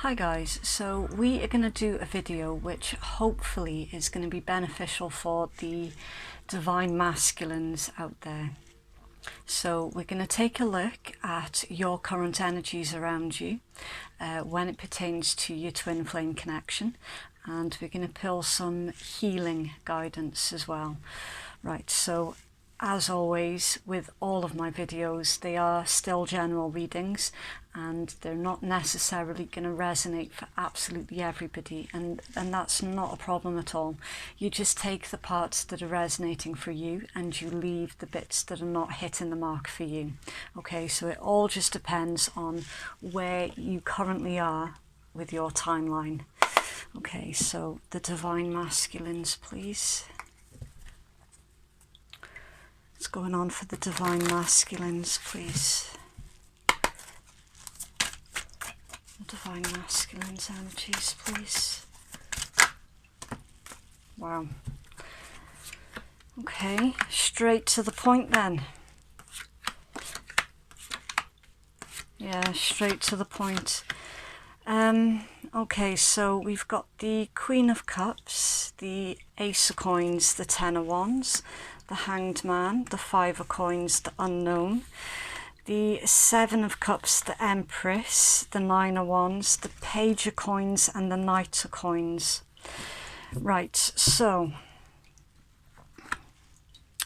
Hi guys, so we are going to do a video which hopefully is going to be beneficial for the divine masculines out there. So we're going to take a look at your current energies around you when it pertains to your twin flame connection, and we're going to pull some healing guidance as well. Right, so as always with all of my videos, they are still general readings and they're not necessarily going to resonate for absolutely everybody, and that's not a problem at all. You just take the parts that are resonating for you and you leave the bits that are not hitting the mark for you. Okay, so it all just depends on where you currently are with your timeline. Okay, so the divine masculines, please. What's going on for the divine masculines, please? The divine masculines energies, please. Wow. Okay, straight to the point then. Yeah, straight to the point. Okay, so we've got the Queen of Cups, the Ace of Coins, the Ten of Wands, the Hanged Man, the Five of Coins, the Unknown, the Seven of Cups, the Empress, the Nine of Wands, the Page of Coins, and the Knight of Coins. Right, so,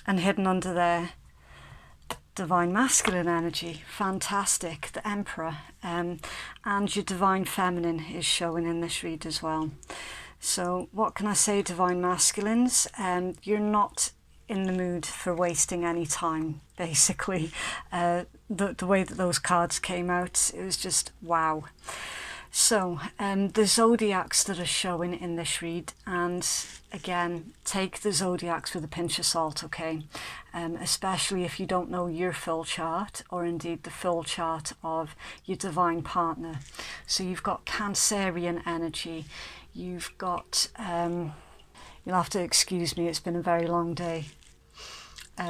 and hidden under there, divine masculine energy, fantastic, the Emperor, and your divine feminine is showing in this read as well. So what can I say, divine masculines? You're not in the mood for wasting any time, basically. The way that those cards came out, it was just wow. So the zodiacs that are showing in this read, and again, take the zodiacs with a pinch of salt, okay? Especially if you don't know your full chart, or indeed the full chart of your divine partner. So you've got Cancerian energy, you've got, you'll have to excuse me, it's been a very long day.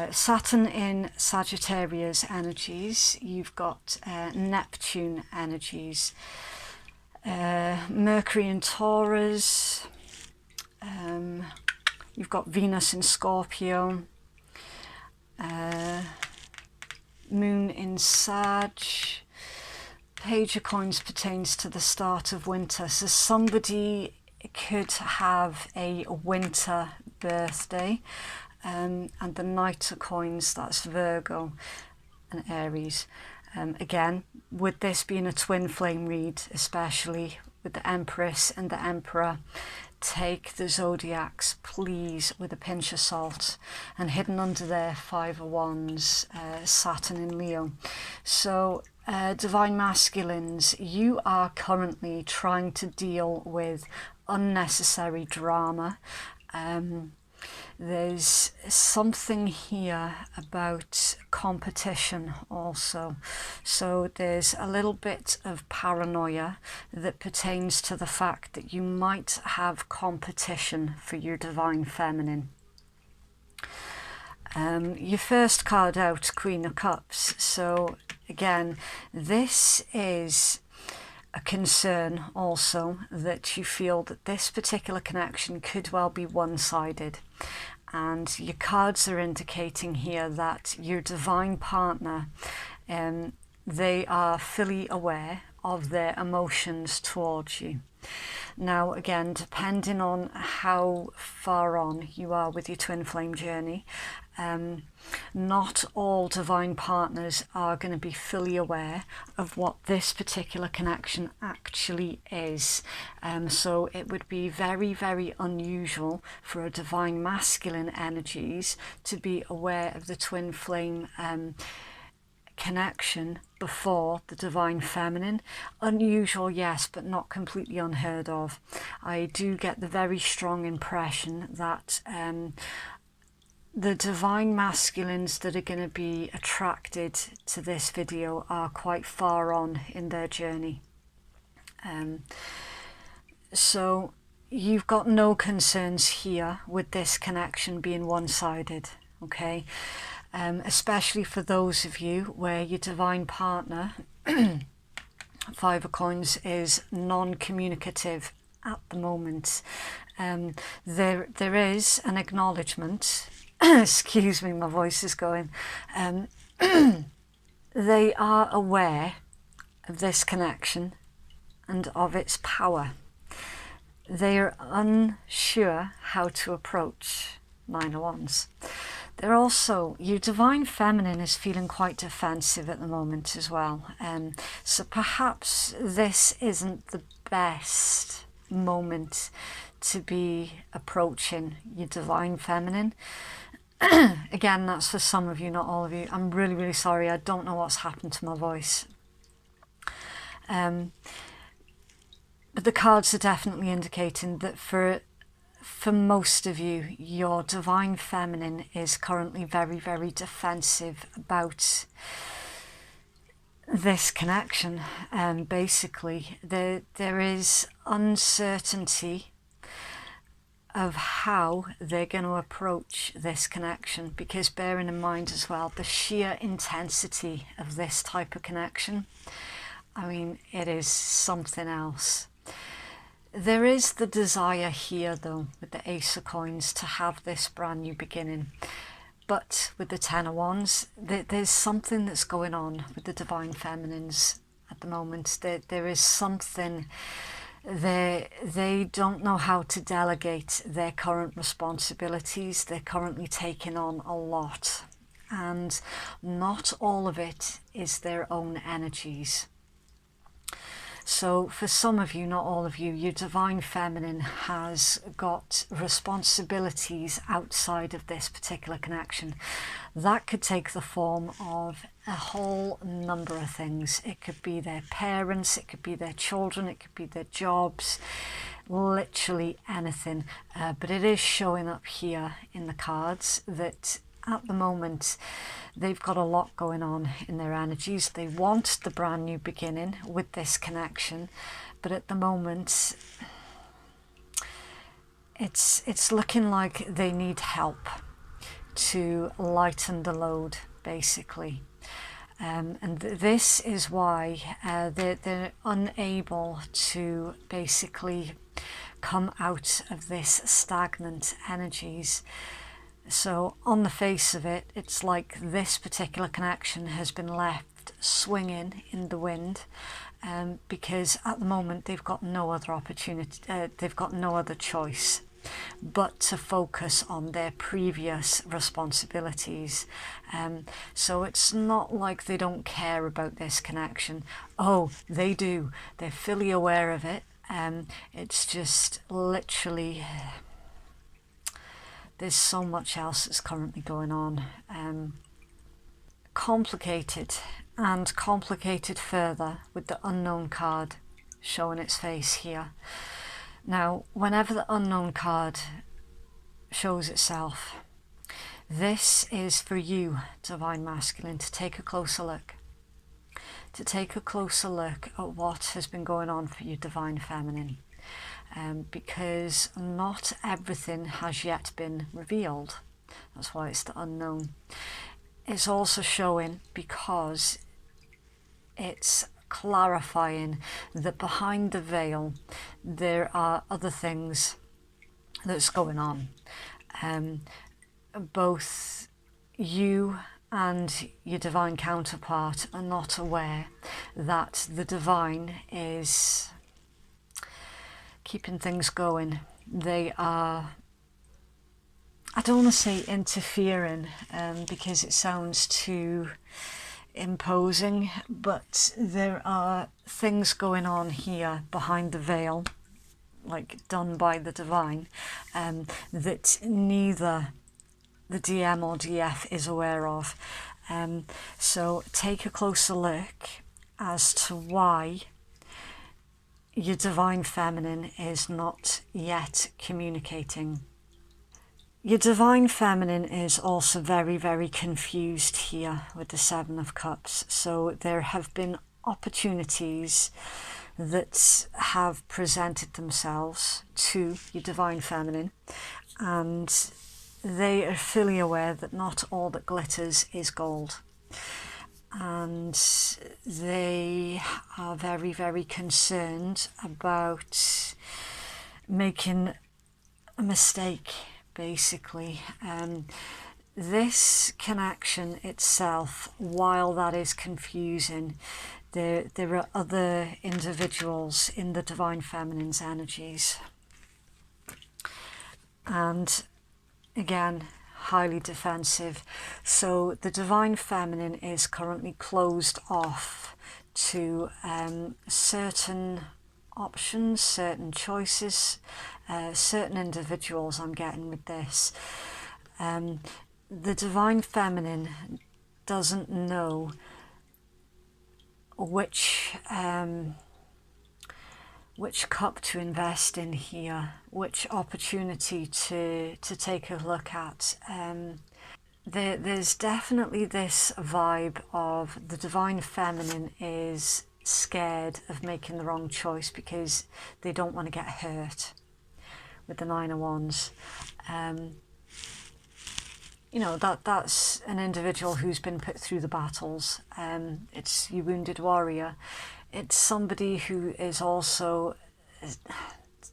Saturn in Sagittarius energies, you've got Neptune energies, Mercury in Taurus, you've got Venus in Scorpio, Moon in Sag. Page of Coins pertains to the start of winter, so somebody could have a winter birthday, and the Knight of Coins, that's Virgo and Aries. Again, with this being a twin flame read, especially with the Empress and the Emperor, take the zodiacs please with a pinch of salt, and hidden under there, Five of Wands, Saturn in Leo. So divine masculines, you are currently trying to deal with unnecessary drama. There's something here about competition also. So there's a little bit of paranoia that pertains to the fact that you might have competition for your divine feminine. Your first card out, Queen of Cups. So again, this is a concern also that you feel that this particular connection could well be one-sided, and your cards are indicating here that your divine partner, they are fully aware of their emotions towards you. Now again, depending on how far on you are with your twin flame journey, not all divine partners are going to be fully aware of what this particular connection actually is. So it would be very, very unusual for a divine masculine energies to be aware of the twin flame connection before the divine feminine. Unusual, yes, but not completely unheard of. I do get the very strong impression that the divine masculines that are going to be attracted to this video are quite far on in their journey. So you've got no concerns here with this connection being one-sided, okay? Especially for those of you where your divine partner Five of Coins is non-communicative at the moment. There is an acknowledgement. Excuse me, my voice is going. They are aware of this connection and of its power. They are unsure how to approach Nine of Wands. They're also, your Divine Feminine is feeling quite defensive at the moment as well. So perhaps this isn't the best moment to be approaching your Divine Feminine. Again, that's for some of you, not all of you. I'm really, really sorry. I don't know what's happened to my voice. But the cards are definitely indicating that for most of you, your Divine Feminine is currently very, very defensive about this connection. Basically, there is uncertainty of how they're going to approach this connection, because bearing in mind as well the sheer intensity of this type of connection, I mean, it is something else. There is the desire here though, with the Ace of Coins, to have this brand new beginning. But with the Ten of Wands, there's something that's going on with the Divine Feminines at the moment. There is something, they don't know how to delegate their current responsibilities. They're currently taking on a lot, and not all of it is their own energies. So for some of you, not all of you, your Divine Feminine has got responsibilities outside of this particular connection. That could take the form of a whole number of things. It could be their parents, it could be their children, it could be their jobs, literally anything. But it is showing up here in the cards that at the moment they've got a lot going on in their energies. They want the brand new beginning with this connection, but at the moment it's looking like they need help to lighten the load, basically. And this is why they're unable to basically come out of this stagnant energies. So on the face of it, it's like this particular connection has been left swinging in the wind, because at the moment they've got no other opportunity, they've got no other choice but to focus on their previous responsibilities. So it's not like they don't care about this connection. Oh, they do. They're fully aware of it. It's just literally... there's so much else that's currently going on. Complicated, and complicated further with the Unknown card showing its face here. Now, whenever the Unknown card shows itself, this is for you, Divine Masculine, to take a closer look. To take a closer look at what has been going on for you, Divine Feminine. Because not everything has yet been revealed. That's why it's the Unknown. It's also showing because it's clarifying that behind the veil there are other things that's going on. Both you and your divine counterpart are not aware that the divine is keeping things going. They are, I don't want to say interfering, because it sounds too imposing, but there are things going on here behind the veil, like done by the divine, that neither the DM or DF is aware of. So take a closer look as to why your divine feminine is not yet communicating. Your divine feminine is also very, very confused here with the Seven of Cups. So there have been opportunities that have presented themselves to your divine feminine, and they are fully aware that not all that glitters is gold. and they are very, very concerned about making a mistake, basically. This connection itself, while that is confusing, there are other individuals in the Divine Feminine's energies, and again, highly defensive. So the Divine Feminine is currently closed off to certain options, certain choices, certain individuals I'm getting with this. The Divine Feminine doesn't know which cup to invest in here, which opportunity to take a look at. There's definitely this vibe of the Divine Feminine is scared of making the wrong choice because they don't want to get hurt with the Nine of Wands. You know, that's an individual who's been put through the battles. It's your wounded warrior. It's somebody who is also,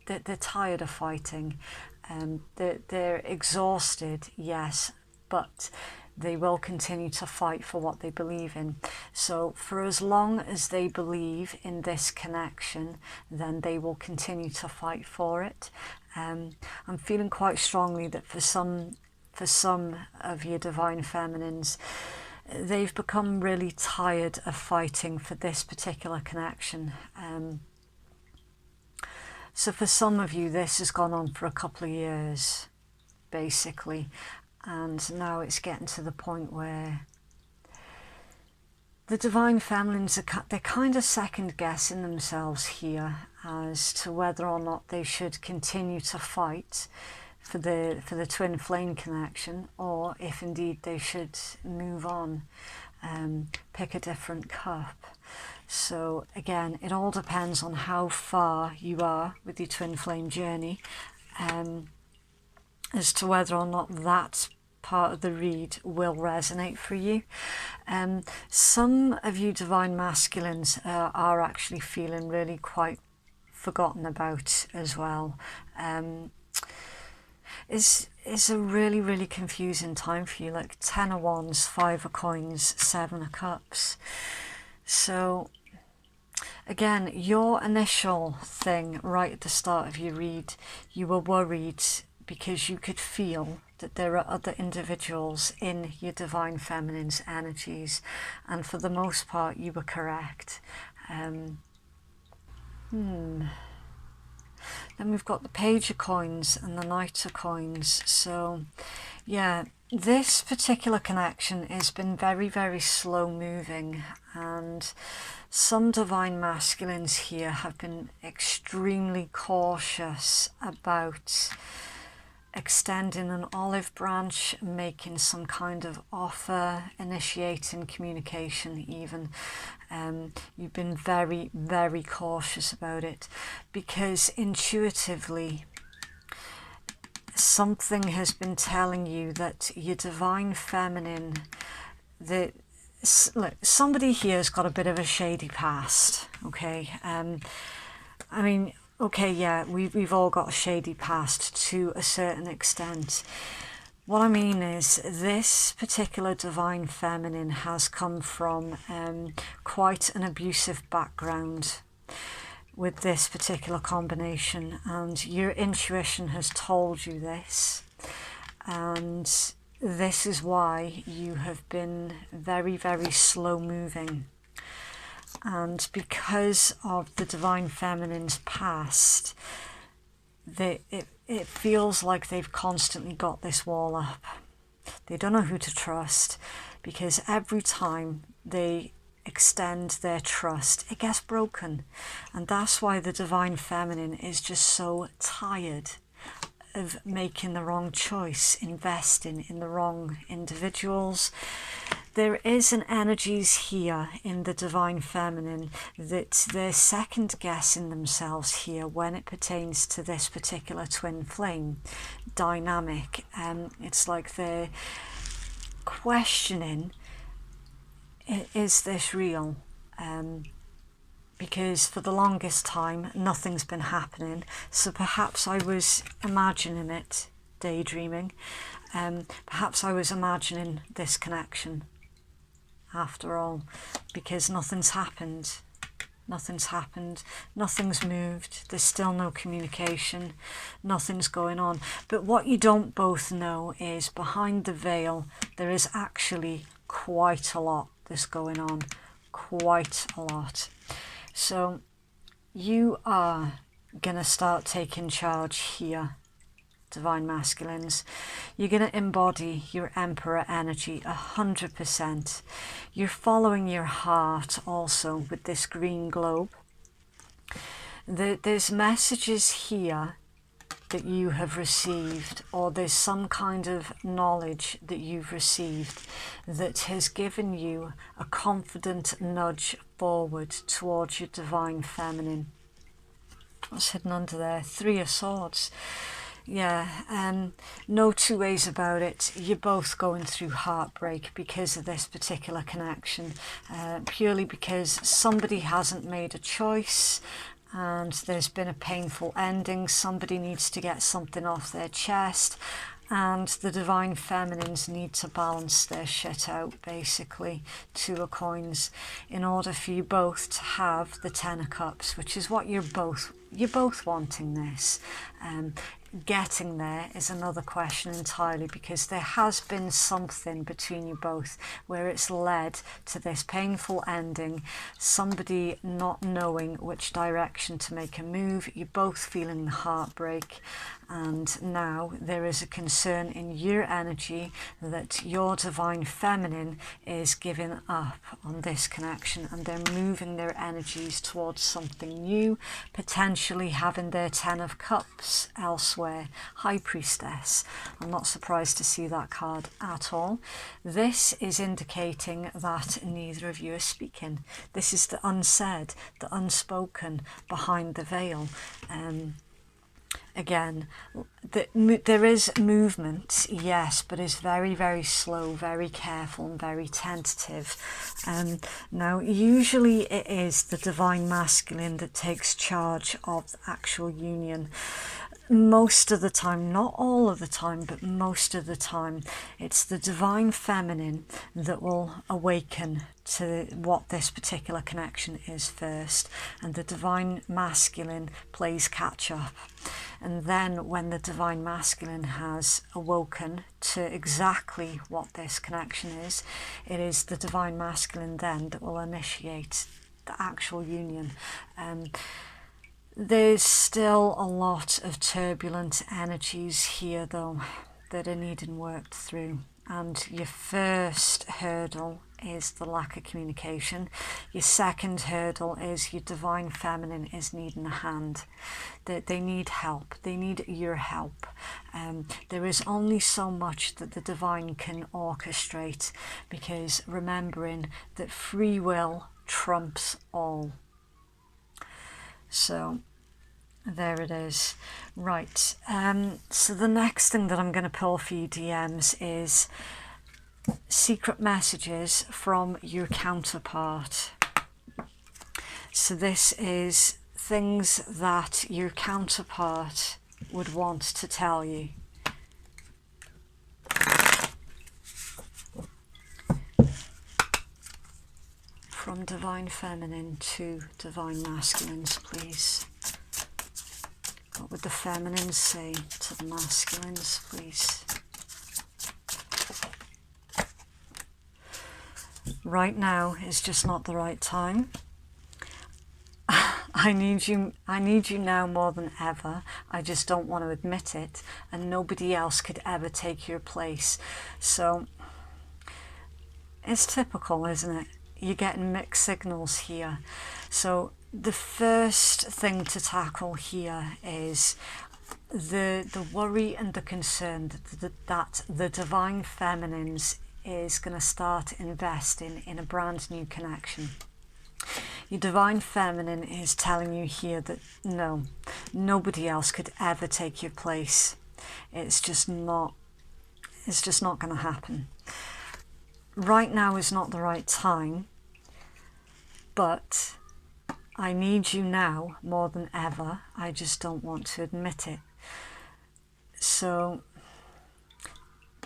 they're tired of fighting. They're exhausted, yes, but they will continue to fight for what they believe in. So for as long as they believe in this connection, then they will continue to fight for it. I'm feeling quite strongly that for some of your Divine Feminines, they've become really tired of fighting for this particular connection. So for some of you, this has gone on for a couple of years, basically, and now it's getting to the point where the Divine Feminines they're kind of second guessing themselves here as to whether or not they should continue to fight for the twin flame connection, or if indeed they should move on, pick a different cup. So again, it all depends on how far you are with your twin flame journey, as to whether or not that part of the read will resonate for you. Some of you Divine Masculines are actually feeling really quite forgotten about as well. It's a really, really confusing time for you, like 10 of Wands, 5 of Coins, 7 of Cups. So again, your initial thing right at the start of your read, you were worried because you could feel that there are other individuals in your Divine Feminine's energies, and for the most part you were correct. Then we've got the Page of Coins and the Knight of Coins. So yeah, this particular connection has been very, very slow moving, and some Divine Masculines here have been extremely cautious about extending an olive branch, making some kind of offer, initiating communication even. You've been very, very cautious about it because intuitively something has been telling you that your Divine Feminine, look, somebody here has got a bit of a shady past, okay? I mean, okay, yeah, we've all got a shady past to a certain extent. What I mean is, this particular Divine Feminine has come from quite an abusive background with this particular combination, and your intuition has told you this, and this is why you have been very, very slow moving. And because of the Divine Feminine's past, it feels like they've constantly got this wall up. They don't know who to trust, because every time they extend their trust, it gets broken. And that's why the Divine Feminine is just so tired of making the wrong choice, investing in the wrong individuals. There is an energies here in the Divine Feminine that they're second guessing themselves here when it pertains to this particular twin flame dynamic. It's like they're questioning is this real? Because for the longest time nothing's been happening, so perhaps I was imagining it, daydreaming. Perhaps I was imagining this connection after all, because nothing's happened, nothing's moved, there's still no communication, nothing's going on. But what you don't both know is behind the veil there is actually quite a lot that's going on, quite a lot. So you are going to start taking charge here, Divine Masculines. You're going to embody your Emperor energy 100%. You're following your heart also with this green globe. There's messages here that you have received, or there's some kind of knowledge that you've received that has given you a confident nudge forward towards your Divine Feminine. What's hidden under there? 3 of Swords. Yeah, no two ways about it. You're both going through heartbreak because of this particular connection, purely because somebody hasn't made a choice and there's been a painful ending. Somebody needs to get something off their chest, and the Divine Feminines need to balance their shit out, basically. 2 of Coins, in order for you both to have the 10 of Cups, which is what you're both wanting this. Getting there is another question entirely, because there has been something between you both where it's led to this painful ending, somebody not knowing which direction to make a move. You're both feeling the heartbreak, and now there is a concern in your energy that your Divine Feminine is giving up on this connection, and they're moving their energies towards something new, potentially having their 10 of Cups elsewhere. High Priestess. I'm not surprised to see that card at all. This is indicating that neither of you are speaking. This is the unsaid, the unspoken behind the veil. Again, there is movement, yes, but it's very, very slow, very careful and very tentative. Now, usually it is the Divine Masculine that takes charge of the actual union. Most of the time, not all of the time, but most of the time, it's the Divine Feminine that will awaken to what this particular connection is first, and the Divine Masculine plays catch up. And then when the Divine Masculine has awoken to exactly what this connection is, it is the Divine Masculine then that will initiate the actual union. There's still a lot of turbulent energies here though that are needing worked through, and your first hurdle is the lack of communication. Your second hurdle is your Divine Feminine is needing a hand. They need help. They need your help. There is only so much that the Divine can orchestrate, because remembering that free will trumps all. So there it is. Right, so the next thing that I'm going to pull for you DMs is secret messages from your counterpart. So this is things that your counterpart would want to tell you. From Divine Feminine to Divine Masculines, please. What would the Feminines say to the Masculines, please? Right now is just not the right time. I need you now more than ever. I just don't want to admit it, and nobody else could ever take your place. So it's typical, isn't it? You're getting mixed signals here. So the first thing to tackle here is the worry and the concern that the Divine Feminines is going to start investing in a brand new connection. Your Divine Feminine is telling you here that no, nobody else could ever take your place. It's just not going to happen. right now is not the right time, but I need you now more than ever. I just don't want to admit it. So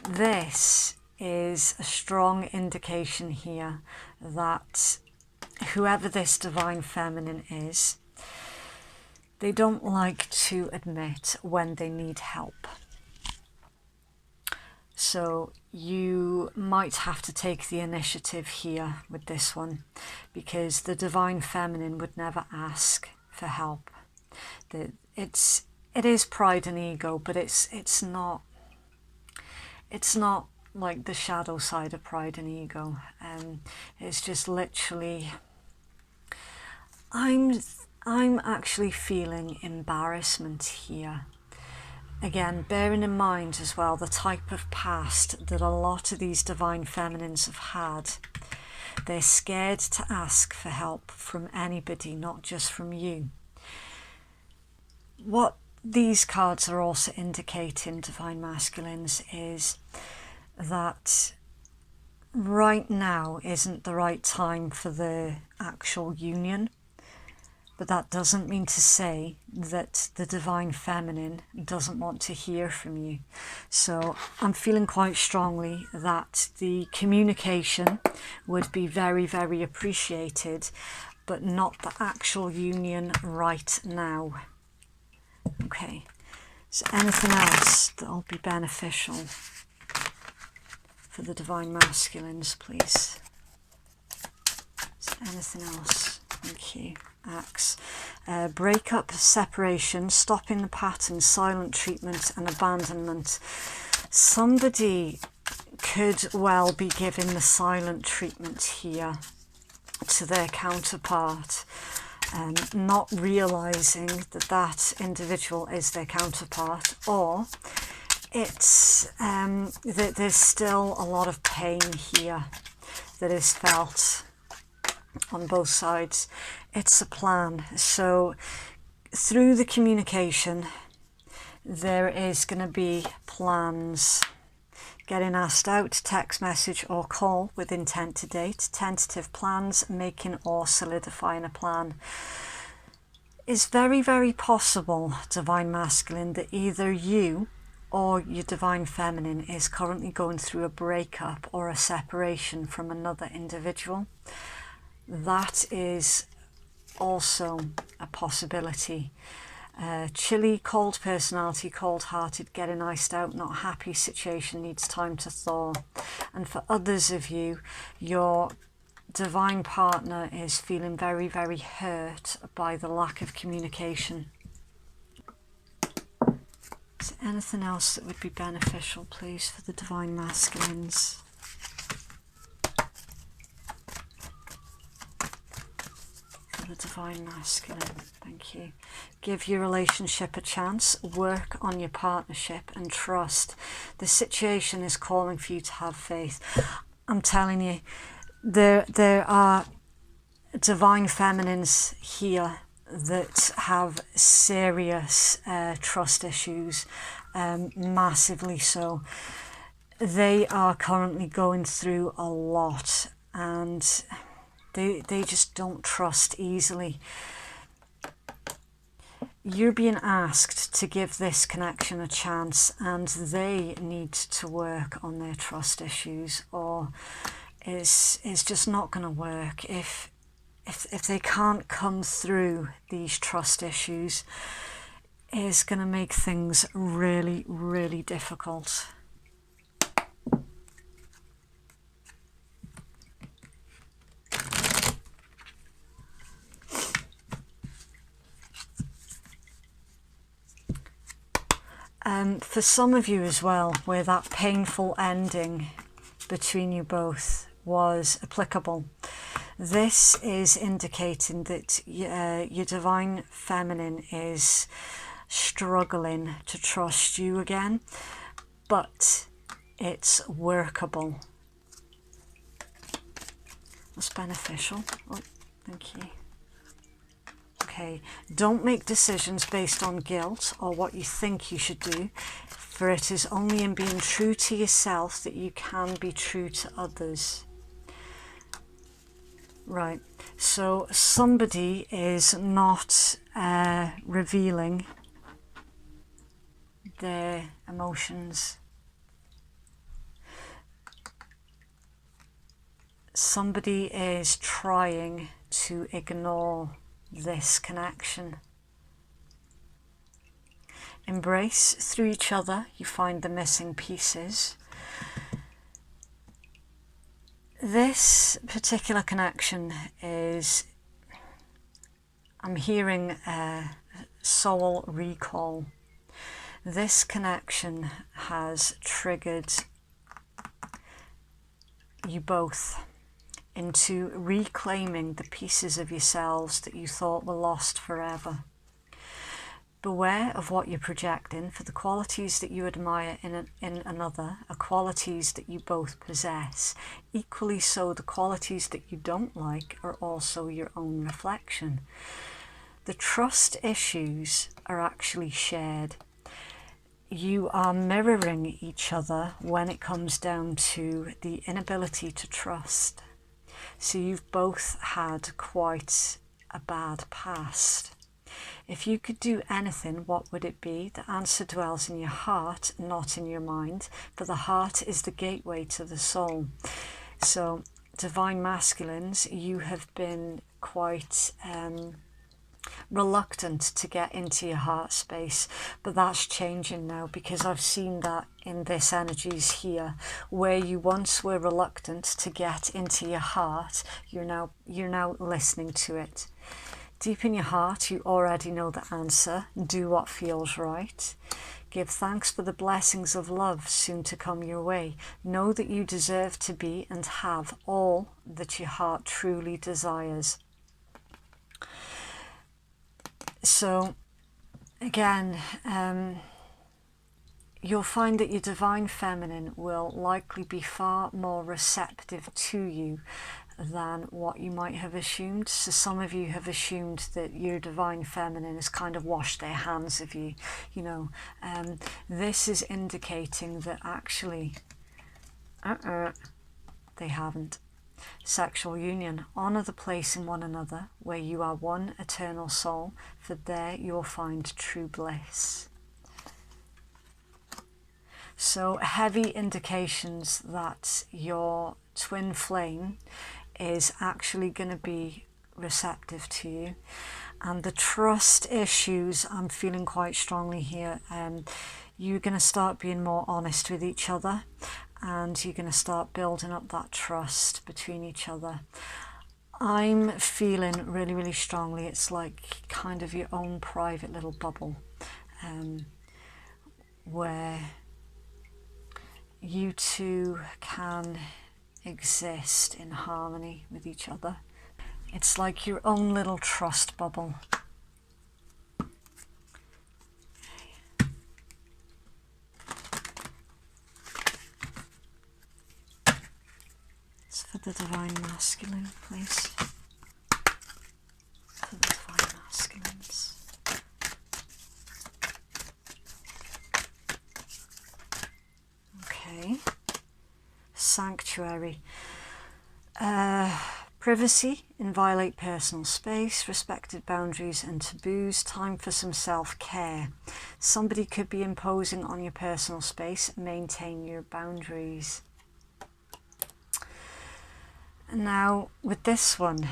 this is a strong indication here that whoever this divine feminine is, they don't like to admit when they need help. So you might have to take the initiative here with this one, because the divine feminine would never ask for help. It is pride and ego, but it's not like the shadow side of pride and ego. It's just literally, I'm actually feeling embarrassment here. Again, bearing in mind as well the type of past that a lot of these divine feminines have had. They're scared to ask for help from anybody, not just from you. What these cards are also indicating, divine masculines, is that right now isn't the right time for the actual union. But that doesn't mean to say that the divine feminine doesn't want to hear from you. So I'm feeling quite strongly that the communication would be very, very appreciated, but not the actual union right now. Okay, so anything else that'll be beneficial for the divine masculines, please? Is there anything else? Thank you. Axe. Breakup, separation, stopping the pattern, silent treatment and abandonment. Somebody could well be giving the silent treatment here to their counterpart, not realising that that individual is their counterpart, or it's that there's still a lot of pain here that is felt on both sides. It's a plan. So through the communication, there is going to be plans. Getting asked out, text message or call with intent to date, tentative plans, making or solidifying a plan. It's very, very possible, divine masculine, that either you or your divine feminine is currently going through a breakup or a separation from another individual. That is also a possibility. Chilly, cold personality, cold-hearted, getting iced out, not happy, situation needs time to thaw. And for others of you, your divine partner is feeling very, very hurt by the lack of communication. Is there anything else that would be beneficial, please, for the divine masculines? The divine masculine, thank you. Give your relationship a chance, work on your partnership and trust. The situation is calling for you to have faith. I'm telling you, there are divine feminines here that have serious trust issues, massively so. They are currently going through a lot, and they just don't trust easily. You're being asked to give this connection a chance, and they need to work on their trust issues, or it's just not going to work. If they can't come through these trust issues, it's going to make things really, really difficult. For some of you as well, where that painful ending between you both was applicable, this is indicating that your divine feminine is struggling to trust you again, but it's workable. That's beneficial. Oh, thank you. Okay. Okay, don't make decisions based on guilt or what you think you should do, for it is only in being true to yourself that you can be true to others. Right, so somebody is not revealing their emotions. Somebody is trying to ignore this connection. Embrace through each other, you find the missing pieces. This particular connection is, I'm hearing soul recall. This connection has triggered you both into reclaiming the pieces of yourselves that you thought were lost forever. Beware of what you're projecting, for the qualities that you admire in another are qualities that you both possess. Equally so, the qualities that you don't like are also your own reflection. The trust issues are actually shared. You are mirroring each other when it comes down to the inability to trust. So you've both had quite a bad past. If you could do anything, what would it be? The answer dwells in your heart, not in your mind, for the heart is the gateway to the soul. So, divine masculines, you have been quite reluctant to get into your heart space, but that's changing now, because I've seen that in this energies here, where you once were reluctant to get into your heart, you're now listening to it. Deep in your heart, you already know the answer. Do what feels right. Give thanks for the blessings of love soon to come your way. Know that you deserve to be and have all that your heart truly desires. So, again, you'll find that your divine feminine will likely be far more receptive to you than what you might have assumed. So some of you have assumed that your divine feminine has kind of washed their hands of you, you know. This is indicating that actually they haven't. Sexual union. Honour the place in one another where you are one eternal soul, for there you'll find true bliss. So heavy indications that your twin flame is actually going to be receptive to you. And the trust issues, I'm feeling quite strongly here. You're going to start being more honest with each other, and you're going to start building up that trust between each other. I'm feeling really, really strongly it's like kind of your own private little bubble, where you two can exist in harmony with each other. It's like your own little trust bubble. It's for the divine masculine, please. For the divine masculines. Okay. Sanctuary. Privacy, inviolate personal space, respected boundaries and taboos, time for some self-care. Somebody could be imposing on your personal space, maintain your boundaries. Now, with this one,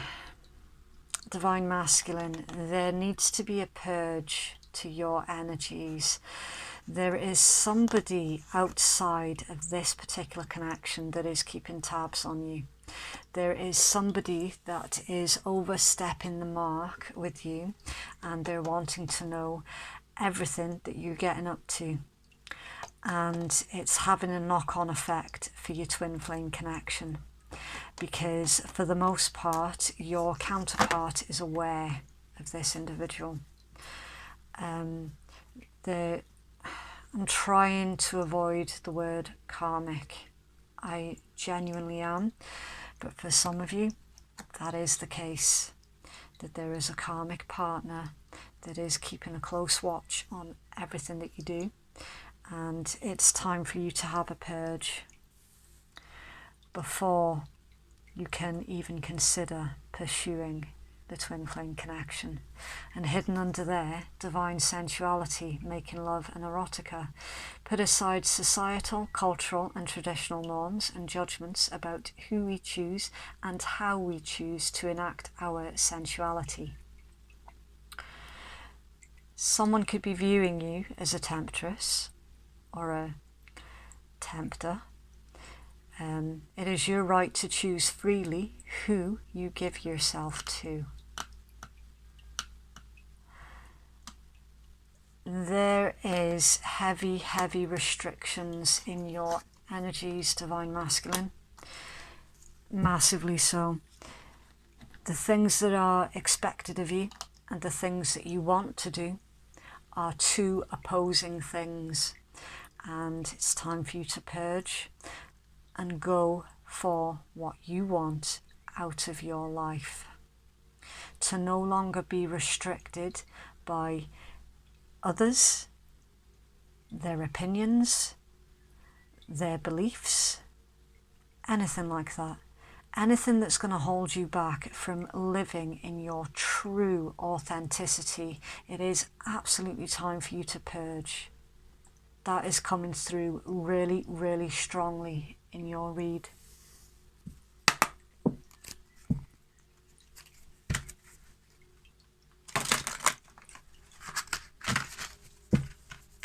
divine masculine, there needs to be a purge to your energies. There is somebody outside of this particular connection that is keeping tabs on you. There is somebody that is overstepping the mark with you, and they're wanting to know everything that you're getting up to. And it's having a knock-on effect for your twin flame connection, because for the most part, your counterpart is aware of this individual. I'm trying to avoid the word karmic. I genuinely am, but for some of you, that is the case. that there is a karmic partner that is keeping a close watch on everything that you do, and it's time for you to have a purge before you can even consider pursuing the twin flame connection. And hidden under there, divine sensuality, making love and erotica. Put aside societal, cultural and traditional norms and judgments about who we choose and how we choose to enact our sensuality. Someone could be viewing you as a temptress or a tempter. It is your right to choose freely who you give yourself to. There is heavy, heavy restrictions in your energies, Divine Masculine. Massively so. The things that are expected of you and the things that you want to do are two opposing things. And it's time for you to purge and go for what you want out of your life. To no longer be restricted by others, their opinions, their beliefs, anything like that. Anything that's going to hold you back from living in your true authenticity. It is absolutely time for you to purge. That is coming through really, really strongly in your read.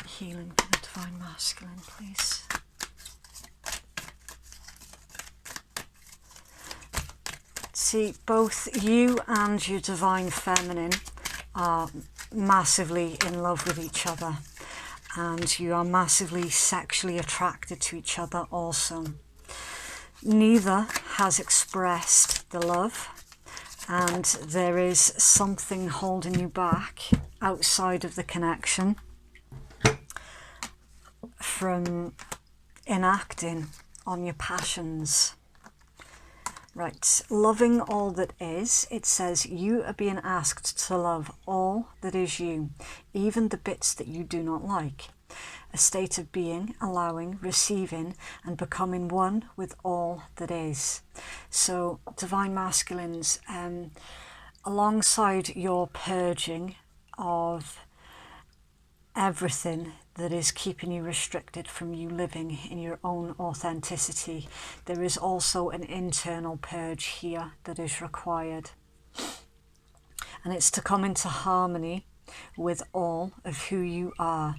Healing for the Divine Masculine, please. See, both you and your Divine Feminine are massively in love with each other, and you are massively sexually attracted to each other also. Neither has expressed the love, and there is something holding you back outside of the connection from enacting on your passions. Right, loving all that is, it says you are being asked to love all that is you, even the bits that you do not like. A state of being, allowing, receiving and becoming one with all that is. So, Divine Masculines, alongside your purging of everything that is keeping you restricted from you living in your own authenticity, there is also an internal purge here that is required. And it's to come into harmony with all of who you are,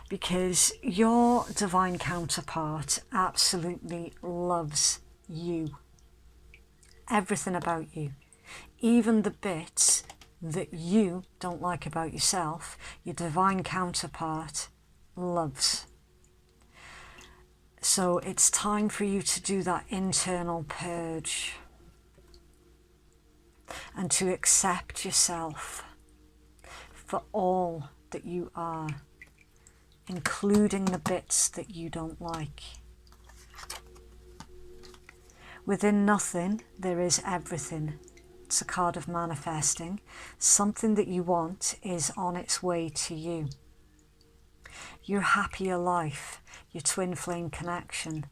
because your divine counterpart absolutely loves you. Everything about you, even the bits that you don't like about yourself, your divine counterpart loves. So it's time for you to do that internal purge and to accept yourself for all that you are, including the bits that you don't like. Within nothing, there is everything. It's a card of manifesting. Something that you want is on its way to you. Your happier life, your twin flame connection.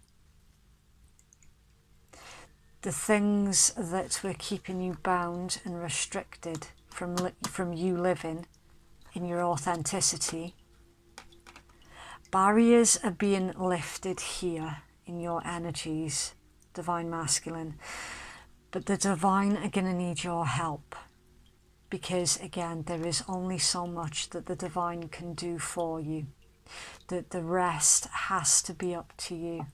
The things that were keeping you bound and restricted from you living in your authenticity. Barriers are being lifted here in your energies, Divine Masculine. But the divine are going to need your help, because again, there is only so much that the divine can do for you. That the rest has to be up to you.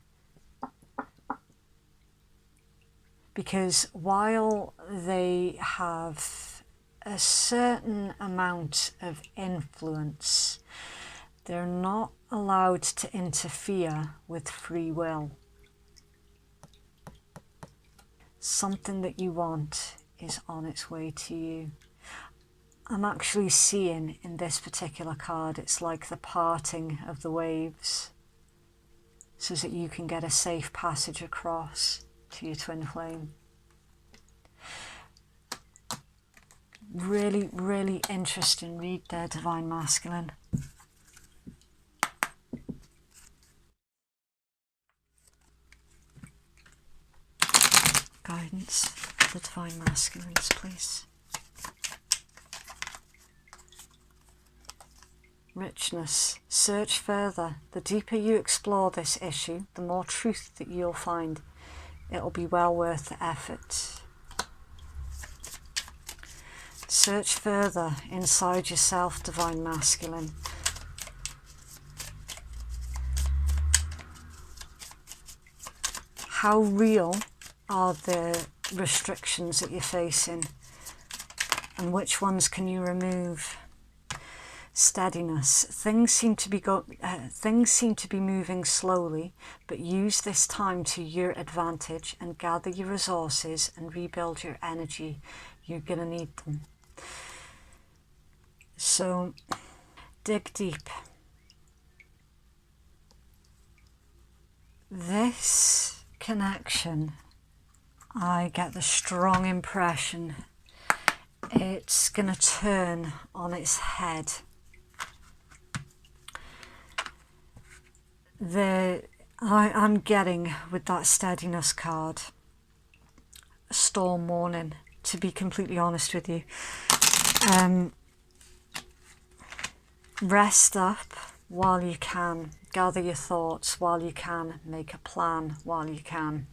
Because while they have a certain amount of influence, they're not allowed to interfere with free will. Something that you want is on its way to you. I'm actually seeing in this particular card, it's like the parting of the waves, so that you can get a safe passage across to your twin flame. Really, really interesting read there, Divine Masculine. Guidance for the Divine Masculines, please. Richness. Search further. The deeper you explore this issue, the more truth that you'll find. It'll be well worth the effort. Search further inside yourself, Divine Masculine. How real are the restrictions that you're facing, and which ones can you remove? Steadiness. Things seem to be moving slowly, but use this time to your advantage and gather your resources and rebuild your energy. You're going to need them. So dig deep. This connection, I get the strong impression it's going to turn on its head. I'm getting, with that steadiness card, a storm warning, to be completely honest with you. Rest up while you can, gather your thoughts while you can, make a plan while you can,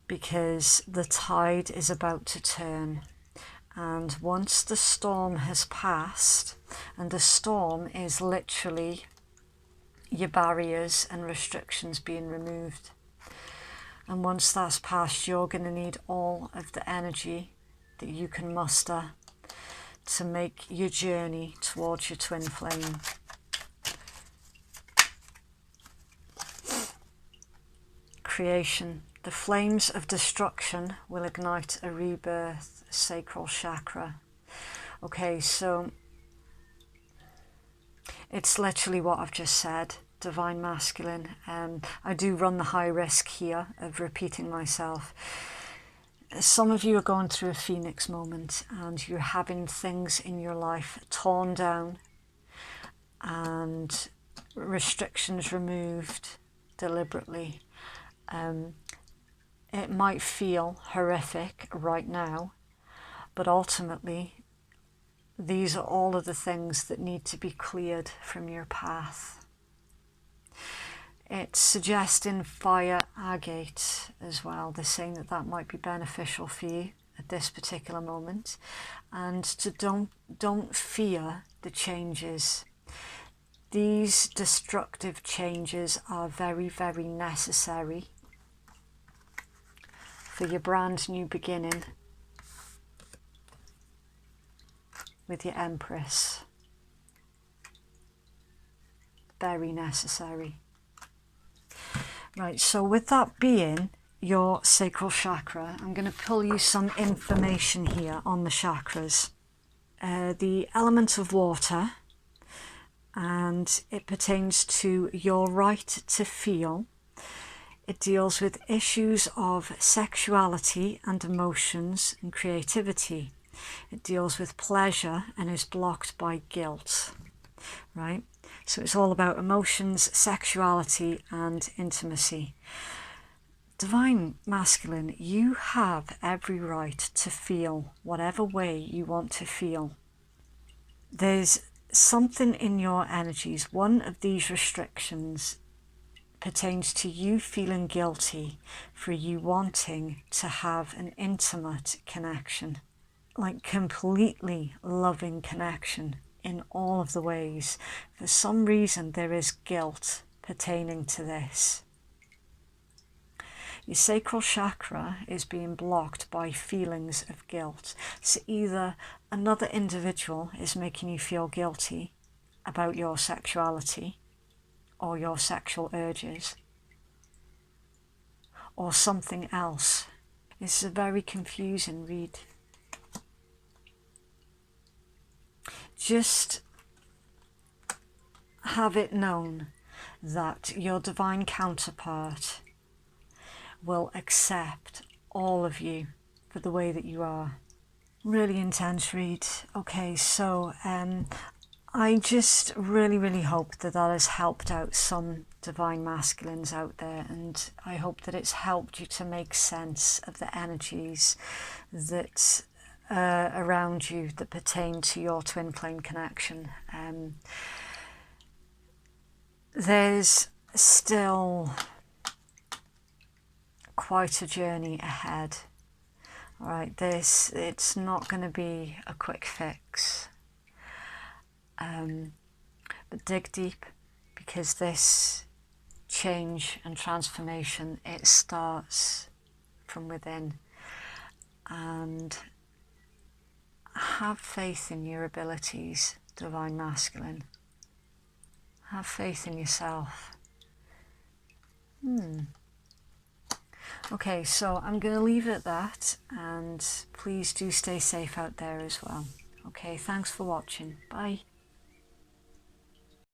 because the tide is about to turn. And once the storm has passed, and the storm is literally your barriers and restrictions being removed, and once that's passed, you're going to need all of the energy that you can muster to make your journey towards your twin flame. Creation. The flames of destruction will ignite a rebirth. Sacral Chakra. Okay, so it's literally what I've just said, Divine Masculine. I do run the high risk here of repeating myself. Some of you are going through a phoenix moment, and you're having things in your life torn down and restrictions removed deliberately. It might feel horrific right now, but ultimately these are all of the things that need to be cleared from your path. It's suggesting fire agate as well. They're saying that that might be beneficial for you at this particular moment, and to don't fear the changes. These destructive changes are very, very necessary for your brand new beginning with your Empress. Very necessary. Right, so with that being your sacral chakra, I'm going to pull you some information here on the chakras. The element of water, and it pertains to your right to feel. It deals with issues of sexuality and emotions and creativity. It deals with pleasure and is blocked by guilt, right? So it's all about emotions, sexuality and intimacy. Divine Masculine, you have every right to feel whatever way you want to feel. There's something in your energies. One of these restrictions pertains to you feeling guilty for you wanting to have an intimate connection, like completely loving connection in all of the ways. For some reason there is guilt pertaining to this. Your sacral chakra is being blocked by feelings of guilt. So either another individual is making you feel guilty about your sexuality or your sexual urges, or something else. It's a very confusing read. Just have it known that your divine counterpart will accept all of you for the way that you are. Really intense read. Okay, so I just really hope that that has helped out some divine masculines out there, and I hope that it's helped you to make sense of the energies that around you that pertain to your twin flame connection. There's still quite a journey ahead. All right, it's not going to be a quick fix. But dig deep, because this change and transformation, it starts from within. And have faith in your abilities, divine masculine. Have faith in yourself. Okay, so I'm going to leave it at that, and please do stay safe out there as well. Okay, thanks for watching. Bye.